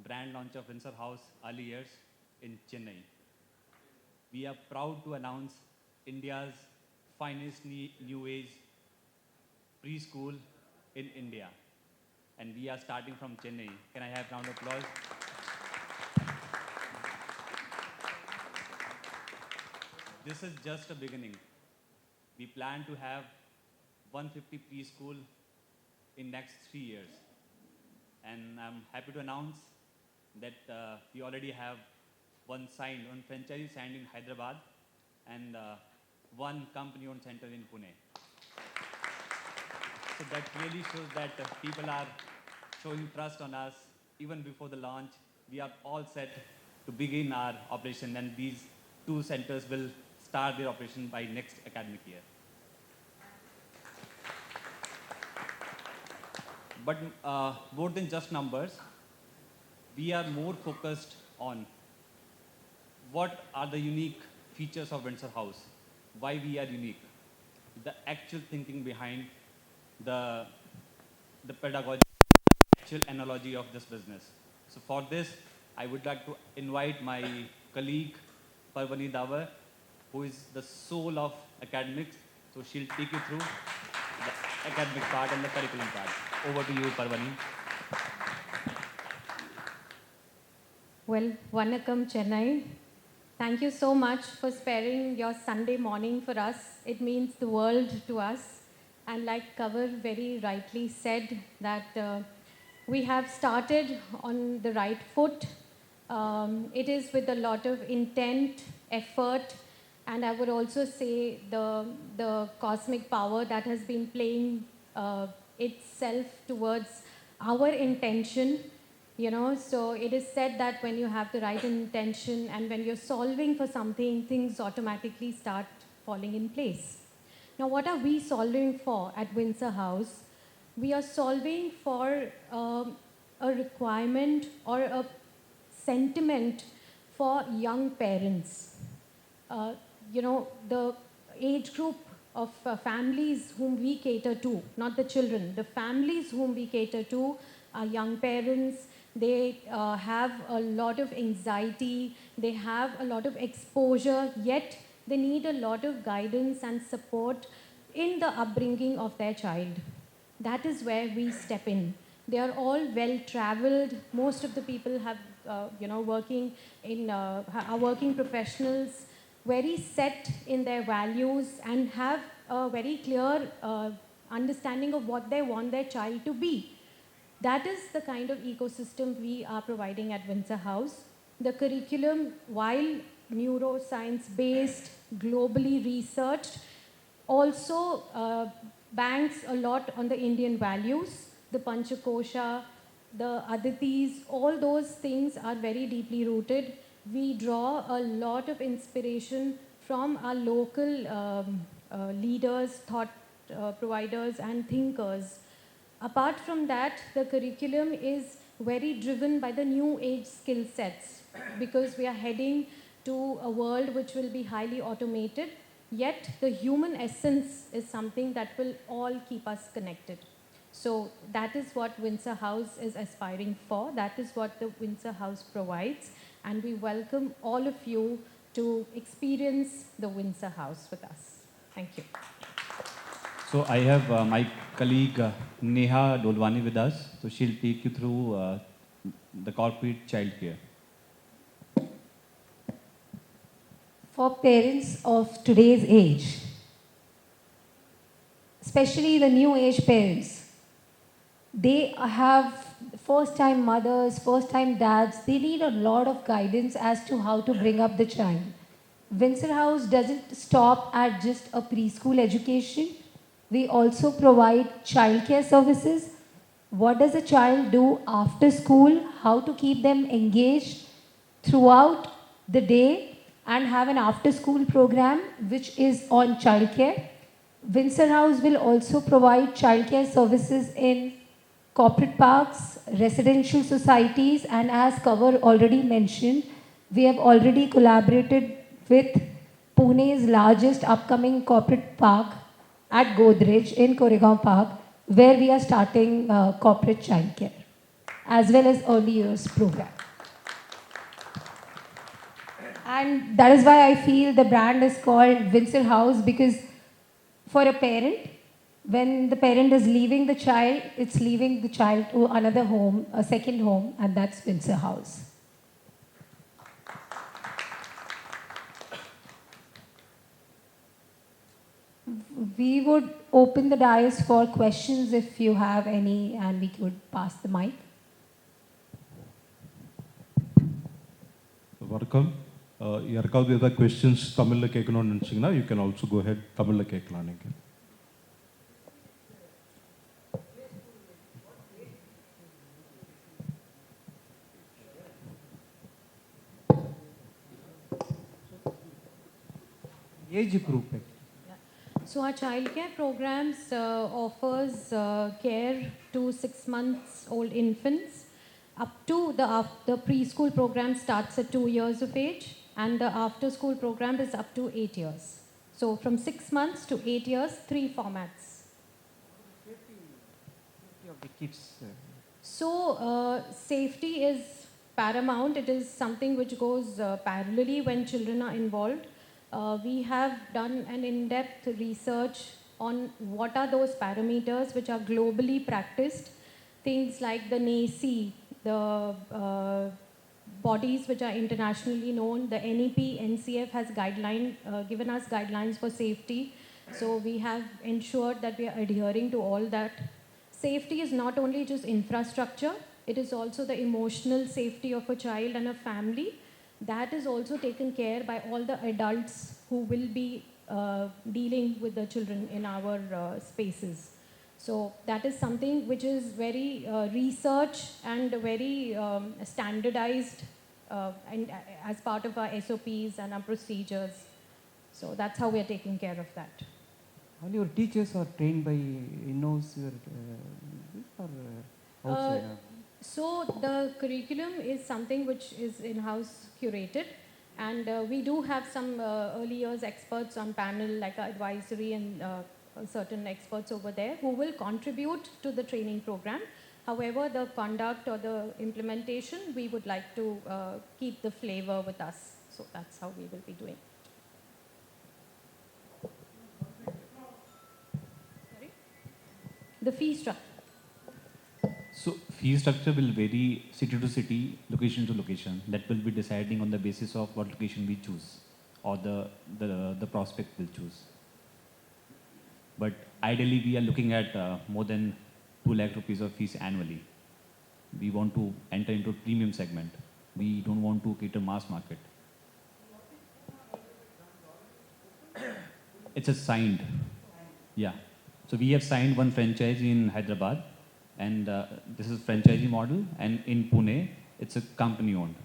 brand launch of Windsor House Early Years in Chennai. We are proud to announce India's finest new age preschool in India. And we are starting from Chennai. Can I have round of applause? This is just a beginning. We plan to have 150 preschool in next 3 years. And I'm happy to announce that we already have one franchise signed in Hyderabad and one company-owned center in Pune. So that really shows that people are showing trust on us. Even before the launch, we are all set to begin our operation, and these two centers will start their operation by next academic year. But more than just numbers, we are more focused on what are the unique features of Windsor House, why we are unique, the actual thinking behind the pedagogy, actual analogy of this business. So for this, I would like to invite my colleague, Parvani Davar, who is the soul of academics. So she'll take you through the academic part and the curriculum part. Over to you, Parvani. Well, Vanakkam Chennai. Thank you so much for sparing your Sunday morning for us. It means the world to us. And like Kavar very rightly said, that we have started on the right foot. It is with a lot of intent, effort, and I would also say the cosmic power that has been playing itself towards our intention. So it is said that when you have the right intention and when you're solving for something, things automatically start falling in place. Now, what are we solving for at Windsor House? We are solving for a requirement or a sentiment for young parents. The age group of families whom we cater to, not the children, the families whom we cater to are young parents. They have a lot of anxiety, they have a lot of exposure, yet they need a lot of guidance and support in the upbringing of their child. That is where we step in. They are all well-traveled. Most of the people have, are working professionals, very set in their values and have a very clear understanding of what they want their child to be. That is the kind of ecosystem we are providing at Windsor House. The curriculum, while neuroscience-based, globally researched, also banks a lot on the Indian values, the Panchakosha, the Aditis, all those things are very deeply rooted. We draw a lot of inspiration from our local leaders, thought providers and thinkers. Apart from that, the curriculum is very driven by the new age skill sets because we are heading to a world which will be highly automated, yet the human essence is something that will all keep us connected. So that is what Windsor House is aspiring for. That is what the Windsor House provides. And we welcome all of you to experience the Windsor House with us. Thank you. So I have my colleague Neha Dolwani with us. So she'll take you through the corporate childcare. For parents of today's age, especially the new age parents, they have first-time mothers, first-time dads. They need a lot of guidance as to how to bring up the child. Windsor House doesn't stop at just a preschool education. We also provide childcare services. What does a child do after school? How to keep them engaged throughout the day and have an after-school program which is on childcare. Windsor House will also provide childcare services in corporate parks, residential societies, and as Kavar already mentioned, we have already collaborated with Pune's largest upcoming corporate park at Godrej in Koregaon Park, where we are starting corporate childcare. as well as early years program. And that is why I feel the brand is called Windsor House, because for a parent, when the parent is leaving the child, it's leaving the child to another home, a second home, and that's Windsor House. We would open the dais for questions if you have any, and we could pass the mic. வணக்கம். யாருக்காவது ஏதாவது questions தமிழில் கேட்கணும்னு நினச்சிங்கன்னா you can also go ahead தமிழில் கேட்கலாம் நீங்கள். Age group. So our childcare programs offers care to 6 months old infants up to the preschool program starts at 2 years of age, and the after school program is up to 8 years. So from 6 months to 8 years, 3 formats. Safety of the kids. So safety is paramount. It is something which goes parallelly when children are involved. We have done an in-depth research on what are those parameters which are globally practiced. Things like the NACI, the bodies which are internationally known, the NEP, NCF has given us guidelines for safety. So we have ensured that we are adhering to all that. Safety is not only just infrastructure, it is also the emotional safety of a child and a family. That is also taken care by all the adults who will be dealing with the children in our spaces. So that is something which is very research and very standardized and as part of our SOPs and our procedures. So that's how we are taking care of that. All your teachers are trained by in-house or outside? So the curriculum is something which is in-house curated, and we do have some early years experts on panel like our advisory and certain experts over there who will contribute to the training program. However, the conduct or the implementation, we would like to keep the flavor with us. So that's how we will be doing. Sorry? The fee structure. So fee structure will vary city to city, location to location. That will be deciding on the basis of what location we choose or the prospect will choose. But ideally, we are looking at more than 2 lakh rupees of fees annually. We want to enter into premium segment. We don't want to cater mass market. It's a signed, yeah. So we have signed one franchise in Hyderabad, and this is franchisee model, and in Pune, it's a company owned.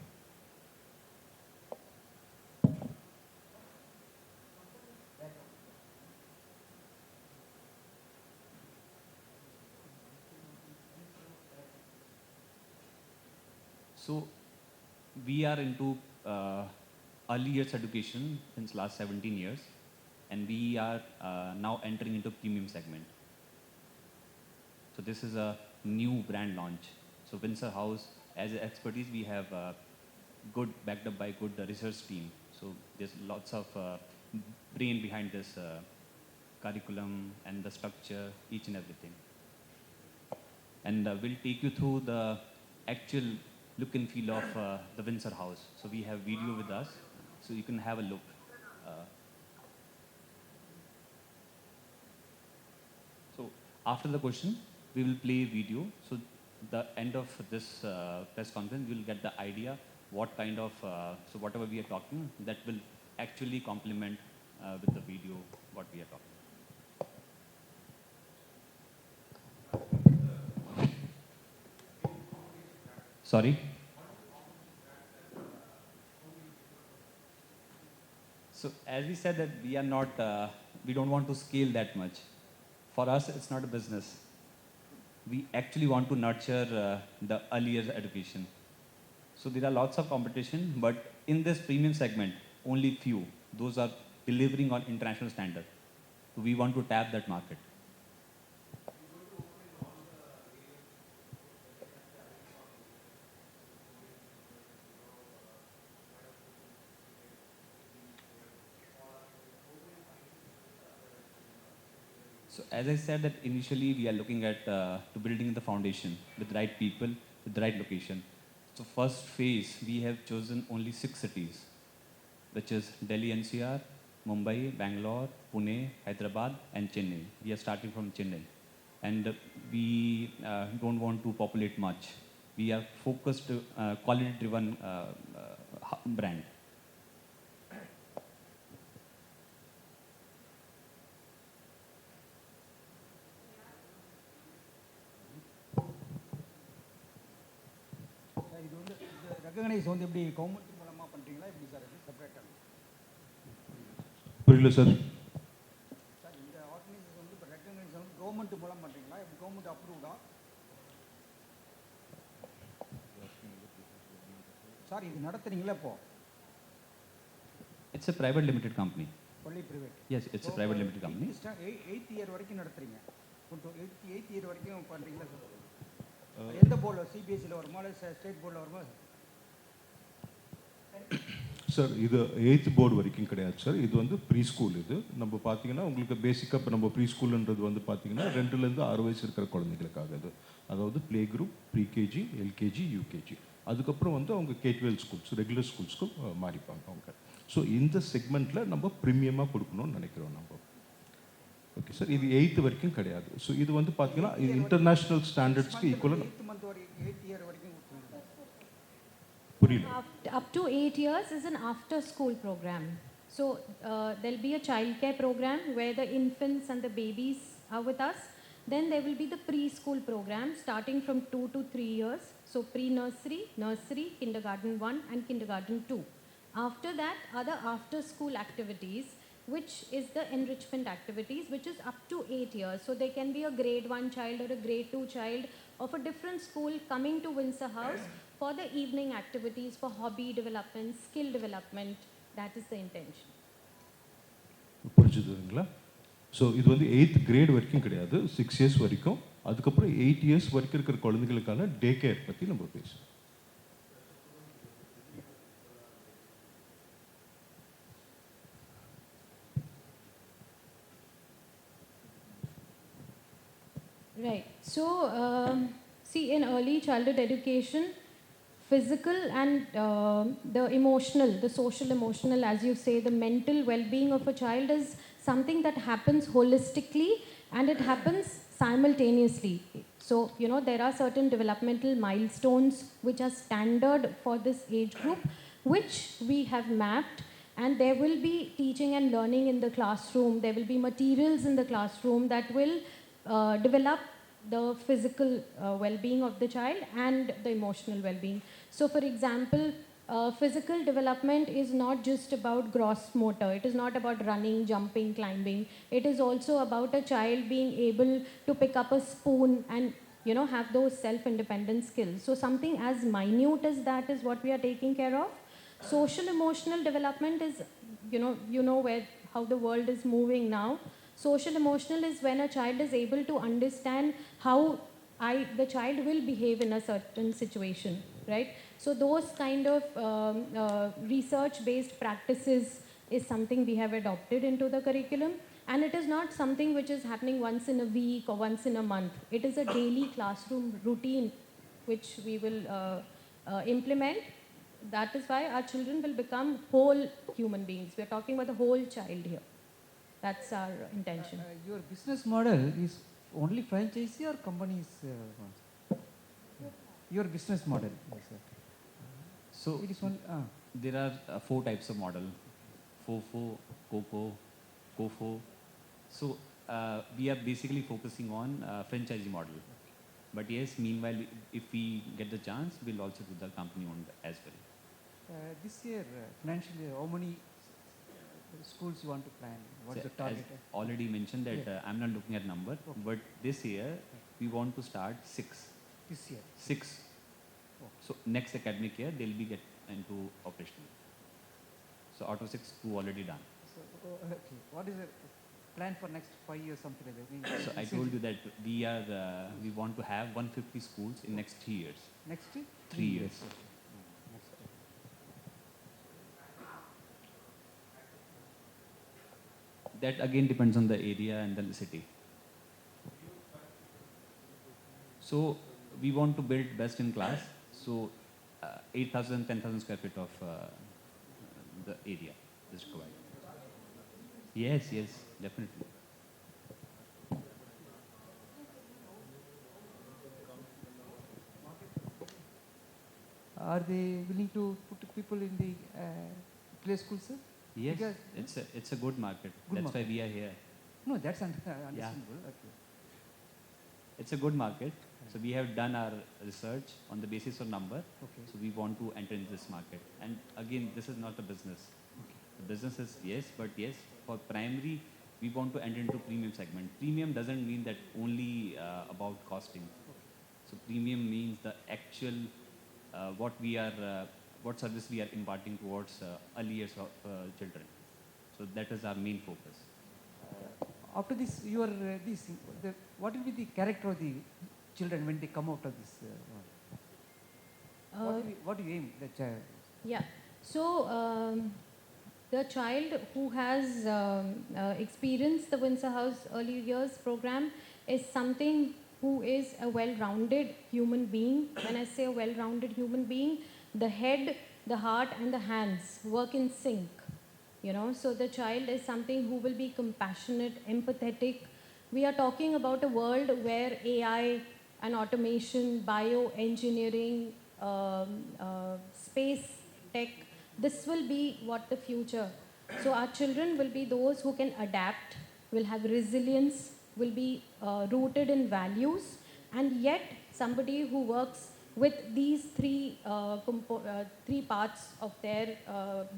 So we are into early years education since last 17 years, and we are now entering into premium segment. So this is a new brand launch. So Windsor House, as expertise, we have good, backed up by good research team. So there's lots of brain behind this curriculum and the structure, each and everything. And we'll take you through the actual look and feel of the Windsor House. So we have video with us, so you can have a look. So after the question, we will play video. So the end of this press conference, we will get the idea what kind of, so whatever we are talking, that will actually complement with the video what we are talking. Sorry? So as we said that we are not, we don't want to scale that much. For us, it's not a business. We actually want to nurture the earlier education. So there are lots of competition, but in this premium segment, only few. Those are delivering on international standard. So we want to tap that market. So as I said that initially we are looking at to building the foundation with the right people, with the right location. So first phase, we have chosen only 6 cities, which is Delhi NCR, Mumbai, Bangalore, Pune, Hyderabad, and Chennai. We are starting from Chennai. And we don't want to populate much. We are focused, quality-driven brand. Sir இது வந்து இந்த recognise வந்து எப்படி government மூலமாக பண்ணுறீங்களா எப்படி sir இது செப்பரேட்டாக புரியல சார். சார் இந்த ஆர்கனைசேஷன் வந்து இப்போ ரெகக்னைஸ் வந்து கவர்மெண்ட் மூலம் பண்ணுறீங்களா எப்படி கவர்மெண்ட் அப்ரூவ்டா சார் இது நடத்துறீங்களா இப்போ It's a private limited company. பள்ளி private Yes, it's a private limited company. Eighth year வரைக்கும் நடத்துறீங்க எயித் இயர் வரைக்கும் பண்ணுறீங்களா சார் எந்த போர்டில் சிபிஎஸ்சியில் வருமா இல்லை ஸ்டேட் போர்டில் வருமா சார் இது 8th போர்டு வரைக்கும் கிடையாது சார். இது வந்து ப்ரீ ஸ்கூல். இது நம்ம பார்த்தீங்கன்னா உங்களுக்கு பேசிக்காக இப்போ நம்ம ப்ரீ ஸ்கூலுன்றது வந்து பார்த்தீங்கன்னா 2லேருந்து 6 வயசு இருக்கிற குழந்தைங்களுக்காக இது. அதாவது play group, pre-KG, LKG, UKG. அதுக்கப்புறம் வந்து அவங்க K-12 ஸ்கூல்ஸ், ரெகுலர் ஸ்கூல்ஸ்க்கு மாறிப்பாங்க அவங்க. ஸோ இந்த செக்மெண்ட்டில் நம்ம ப்ரீமியமாக கொடுக்கணும்னு நினைக்கிறோம் நம்ம. ஓகே சார், இது 8th வரைக்கும் கிடையாது. ஸோ இது வந்து பார்த்தீங்கன்னா இது இன்டர்நேஷ்னல் ஸ்டாண்டர்ட்ஸ்க்கு ஈக்குவலாக. 8th மந்த் வரைக்கும் 8th இயர் வரைக்கும் கொடுத்துருங்க புரியல. Up to 8 years is an after school program. So there'll be a childcare program where the infants and the babies are with us. Then there will be the preschool program starting from 2 to 3 years. So pre-nursery, nursery, kindergarten 1 and kindergarten 2. After that, other after school activities, which is the enrichment activities, which is up to 8 years. So there can be a grade 1 child or a grade 2 child of a different school coming to Windsor House for the evening activities, for hobby development, skill development. That is the intention. புரிஞ்சுதுங்களா? So இது வந்து 8th great வரைக்கும் கிடையாது, 6 years வரைக்கும். அதுக்கப்புறம் 8 years வரைக்கும் இருக்கிற குழந்தைகளுக்கான டே கேர் பற்றி நம்ம பேசுவோம். Right. So, see, in early childhood education, physical and the emotional, the social emotional, as you say, the mental well-being of a child is something that happens holistically and it happens simultaneously. So, you know, there are certain developmental milestones which are standard for this age group, which we have mapped, and there will be teaching and learning in the classroom. There will be materials in the classroom that will develop the physical well-being of the child and the emotional well-being. So for example, physical development is not just about gross motor. It is not about running, jumping, climbing. It is also about a child being able to pick up a spoon and, you know, have those self-independent skills. So something as minute as that is what we are taking care of. Social emotional development is, you know where how the world is moving now. Social emotional is when a child is able to understand how the child will behave in a certain situation, right? So those kind of research-based practices is something we have adopted into the curriculum. And it is not something which is happening once in a week or once in a month. It is a daily classroom routine which we will implement. That is why our children will become whole human beings. We are talking about the whole child here. That's our intention. Your business model is only franchisee or companies? Your business model, yes, sir. So It is one. there are 4 types of model: FOFO, COCO, COFO. So we are basically focusing on franchisee model. But yes, meanwhile, if we get the chance, we'll also do the company owned as well. This year, financially, how many schools you want to plan? What is So the target? As already mentioned that Yeah. I'm not looking at number, Okay. but this year we want to start 6. This year. 6. Okay. So next academic year they'll be get into operational. So out of 6, 2 already done. So, okay. What is the plan for next 5 years, something like that? So I told you that we want to have 150 schools in next 3 years. Next 3 years. Okay. Next year. That again depends on the area and the city. So we want to build best in class. So 8,000, 10,000 square feet of the area is required. Yes, yes, definitely. Are they willing to put people in the play school, sir? Yes, Because- it's a good market. Good That's market. why we are here. No, that's understandable. Okay. It's a good market. So we have done our research on the basis of number. Okay. So we want to enter into this market. And again, this is not a business. Okay. The business is yes, but yes, for primary, we want to enter into premium segment. Premium doesn't mean that only about costing. So premium means the actual what service we are imparting towards early years of children. So that is our main focus. After this, what will be the character of the children when they come out of this? What do you aim the child? Yeah. So the child who has experienced the Windsor House Early Years program is something who is a well-rounded human being. When I say a well-rounded human being, the head, the heart, and the hands work in sync. You know, so the child is something who will be compassionate, empathetic. We are talking about a world where AI and automation, bioengineering, space tech, this will be what the future. So our children will be those who can adapt, will have resilience, will be rooted in values, and yet somebody who works with these three parts of their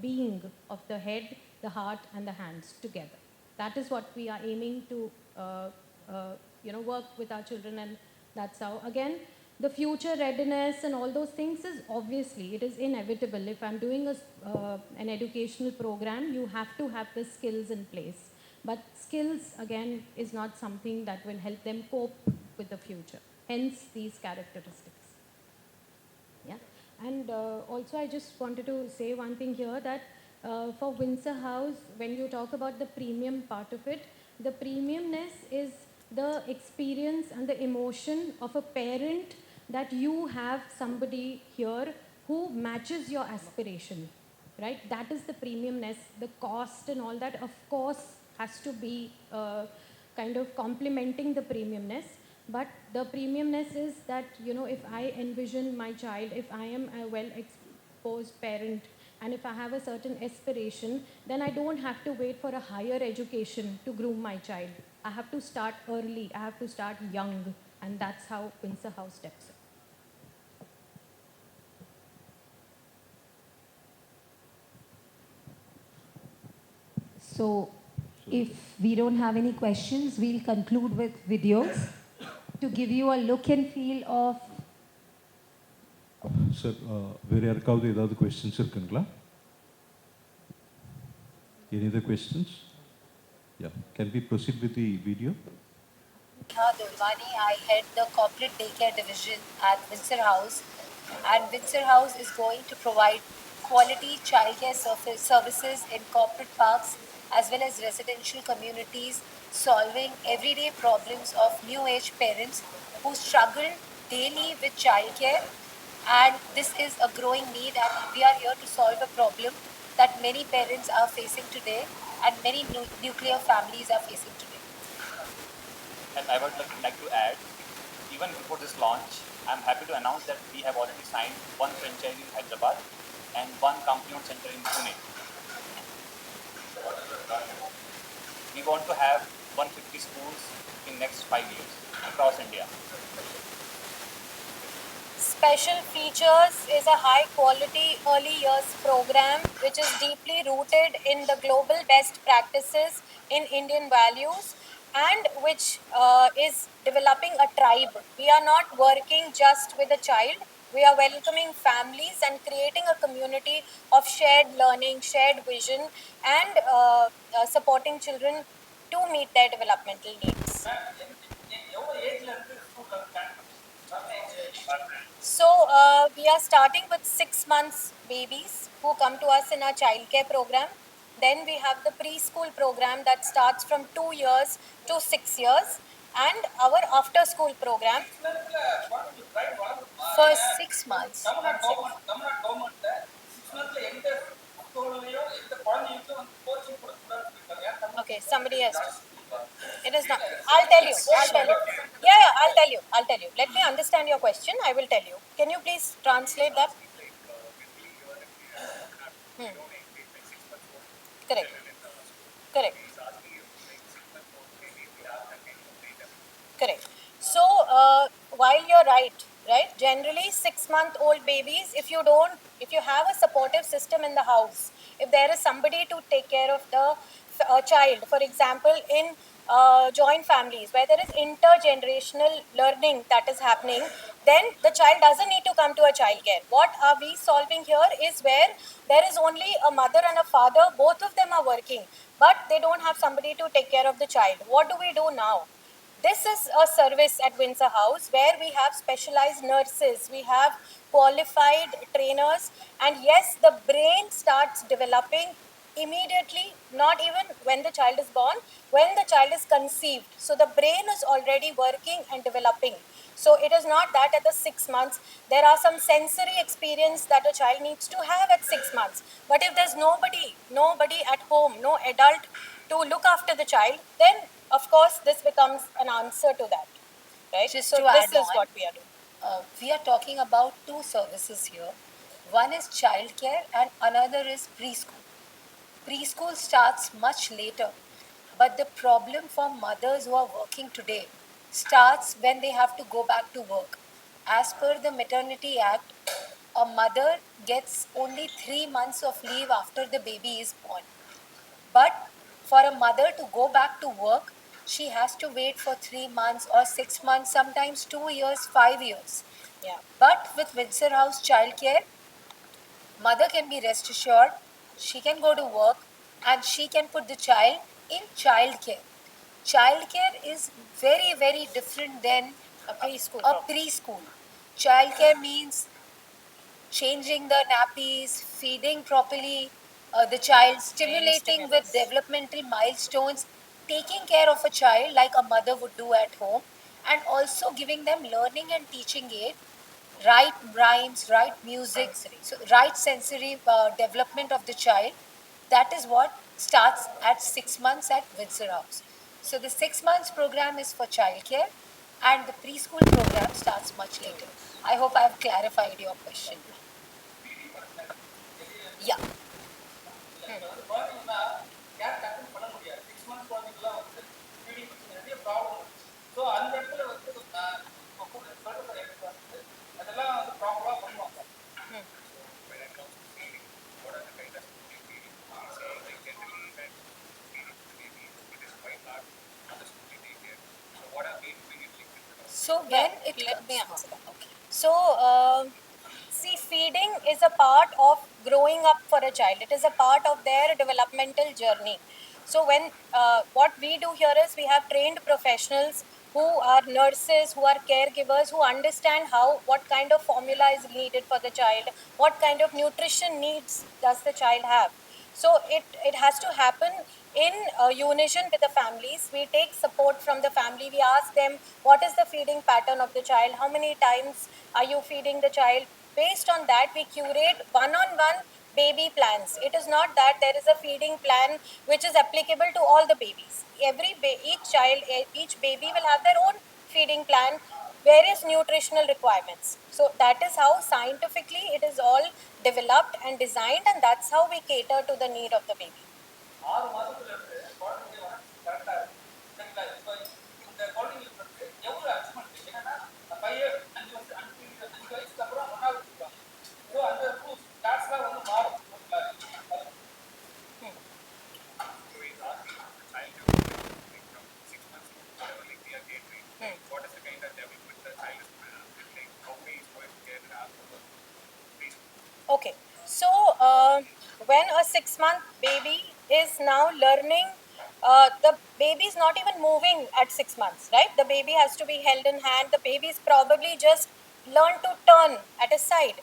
being, of the head, the heart, and the hands together. That is what we are aiming to work with our children, and that's how, again, the future readiness and all those things is obviously, it is inevitable. If I'm doing an educational program, you have to have the skills in place. But skills, again, is not something that will help them cope with the future. Hence, these characteristics. Yeah. And also, I just wanted to say one thing here, that for Windsor House, when you talk about the premium part of it, the premiumness is the experience and the emotion of a parent, that you have somebody here who matches your aspiration, right? That is the premiumness. The cost and all that, of course, has to be kind of complementing the premiumness. But the premiumness is that, if I envision my child, if I am a well-exposed parent, and if I have a certain aspiration, then I don't have to wait for a higher education to groom my child. I have to start early, I have to start young, and that's how Windsor House steps in. So, if we don't have any questions, we'll conclude with videos to give you a look and feel of. Sir வேறு யாருக்காவது ஏதாவது questions இருக்குங்களா? Any other questions? Yeah. Can we proceed with the video? Durvani, I head the corporate daycare division at Windsor House, and Windsor House is going to provide quality childcare services in corporate parks as well as residential communities, solving everyday problems of new age parents who struggle daily with childcare. And this is a growing need, and we are here to solve a problem that many parents are facing today and many nuclear families are facing today. And I would like to add, even before this launch, I'm happy to announce that we have already signed one franchise in Hyderabad and one company-owned center in Pune. We want to have 150 schools in next 5 years across India. Special Features is a high quality early years program which is deeply rooted in the global best practices in Indian values, and which is developing a tribe. We are not working just with a child, we are welcoming families and creating a community of shared learning, shared vision, and supporting children to meet their developmental needs. So we are starting with 6 months babies who come to us in our childcare program. Then we have the preschool program that starts from 2 years to 6 years. and our after school program for 6 months. Okay, somebody has to. It is not. I'll tell you. I'll tell you. Yeah, yeah, I'll tell you. I'll tell you. Let me understand your question. I will tell you. Can you please translate that? Hmm. Correct. Correct. Correct. So, while you're right, generally 6-month-old babies, if you have a supportive system in the house, if there is somebody to take care of the child, for example, in joint families where there is intergenerational learning that is happening, then the child doesn't need to come to a child care. What are we solving here is where there is only a mother and a father, both of them are working, but they don't have somebody to take care of the child. What do we do now? This is a service at Windsor House where we have specialized nurses, we have qualified trainers, and yes, the brain starts developing immediately, not even when the child is born, when the child is conceived. So the brain is already working and developing. So it is not that at the 6 months, there are some sensory experience that a child needs to have at 6 months. But if there's nobody at home, no adult to look after the child, then of course this becomes an answer to that, right? Just so to this add is on, what we are doing. We are talking about two services here. One is childcare and another is preschool. Preschool starts much later, but the problem for mothers who are working today starts when they have to go back to work. As per the Maternity Act, a mother gets only 3 months of leave after the baby is born. But for a mother to go back to work, she has to wait for 3 months or 6 months, sometimes 2 years, 5 years. Yeah. But with Windsor House Childcare, mother can be rest assured she can go to work and she can put the child in childcare. Childcare is very, very different than A preschool a program. preschool. Childcare means changing the nappies, feeding properly the child, stimulating with developmental milestones, taking care of a child like a mother would do at home, and also giving them learning and teaching aid, right rhymes, right music, so right sensory development of the child. That is what starts at 6 months at Windsor House. So the 6 months program is for childcare, and the preschool program starts much later. I hope I have clarified your question. Yeah. So when it Let me comes, answer that. okay. So, see, feeding is a part of growing up for a child. It is a part of their developmental journey. So, when what we do here is we have trained professionals who are nurses, who are caregivers, who understand what kind of formula is needed for the child, what kind of nutrition needs does the child have. So it has to happen in unison with the families. We take support from the family. We ask them what is the feeding pattern of the child, how many times are you feeding the child. Based on that, we curate one-on-one baby plans. It is not that there is a feeding plan which is applicable to all the babies. Each baby will have their own feeding plan, various nutritional requirements. So that is how scientifically it is all developed and designed, and that's how we cater to the need of the baby. Okay, so when a 6-month baby is now learning, the baby is not even moving at 6 months, right? The baby has to be held in hand. The baby is probably just learn to turn at his side.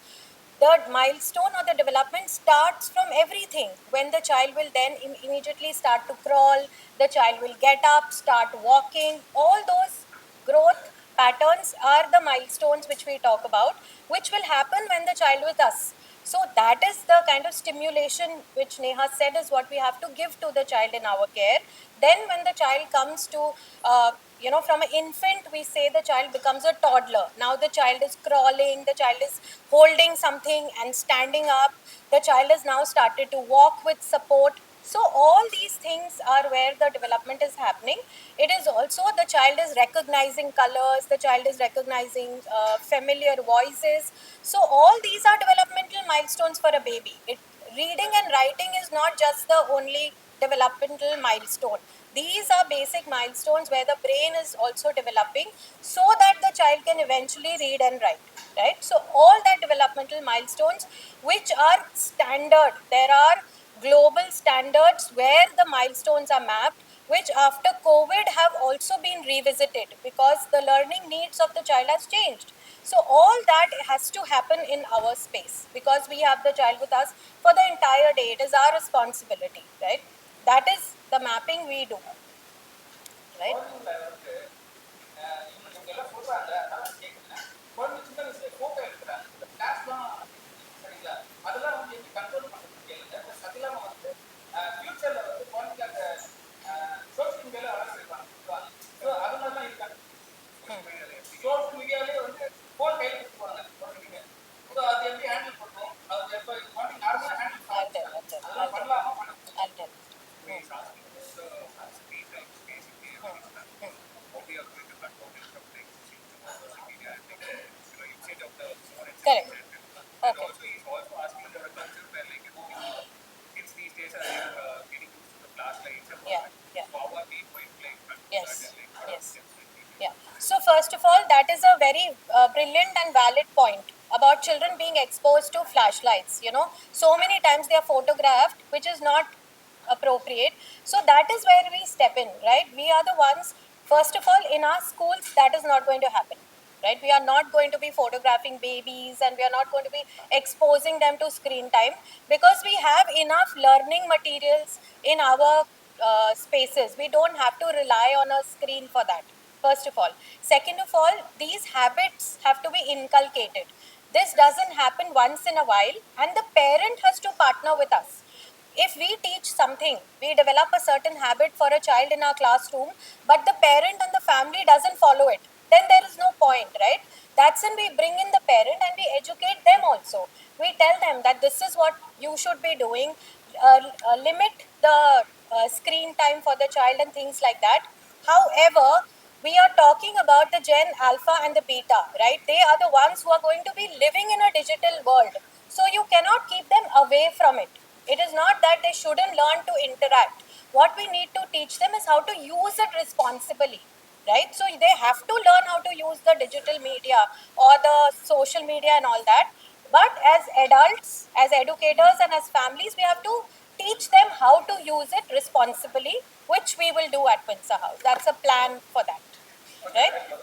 the milestone or the development starts from everything. When the child will then immediately start to crawl, the child will get up, start walking, all those growth patterns are the milestones which we talk about, which will happen when the child with us. So that is the kind of stimulation which Neha said is what we have to give to the child in our care. Then when the child comes to, from an infant, we say the child becomes a toddler. Now the child is crawling, the child is holding something and standing up. The child has now started to walk with support. So all these things are where the development is happening. It is also the child is recognizing colors, the child is recognizing familiar voices. So all these are developmental milestones for a baby. Reading and writing is not just the only developmental milestone. These are basic milestones where the brain is also developing so that the child can eventually read and write. Right? So all that developmental milestones which are standard. There are global standards where the milestones are mapped, which after COVID have also been revisited because the learning needs of the child has changed. So all that has to happen in our space because we have the child with us for the entire day. It is our responsibility, right? That is the mapping we do, right? I'll tell. Correct. Okay. Yeah. Yeah. Yes. Yes. Yeah. So first of all, that is a very brilliant and valid point about children being exposed to flashlights. So many times they are photographed, which is not appropriate. So that is where we step in, right? We are the ones. First of all, in our schools, that is not going to happen. Right? We are not going to be photographing babies and we are not going to be exposing them to screen time because we have enough learning materials in our spaces. We don't have to rely on a screen for that, first of all. Second of all, these habits have to be inculcated. This doesn't happen once in a while and the parent has to partner with us. If we teach something, we develop a certain habit for a child in our classroom, but the parent and the family doesn't follow it, then there is no point, right? That's when we bring in the parent and we educate them also. We tell them that this is what you should be doing, limit the screen time for the child and things like that. However, we are talking about the Gen Alpha and the Beta, right? They are the ones who are going to be living in a digital world. So you cannot keep them away from it. It is not that they shouldn't learn to interact. What we need to teach them is how to use it responsibly, right? So they have to learn how to use the digital media or the social media and all that. But as adults, as educators and as families, we have to teach them how to use it responsibly, which we will do at Windsor House. That's a plan for that, right?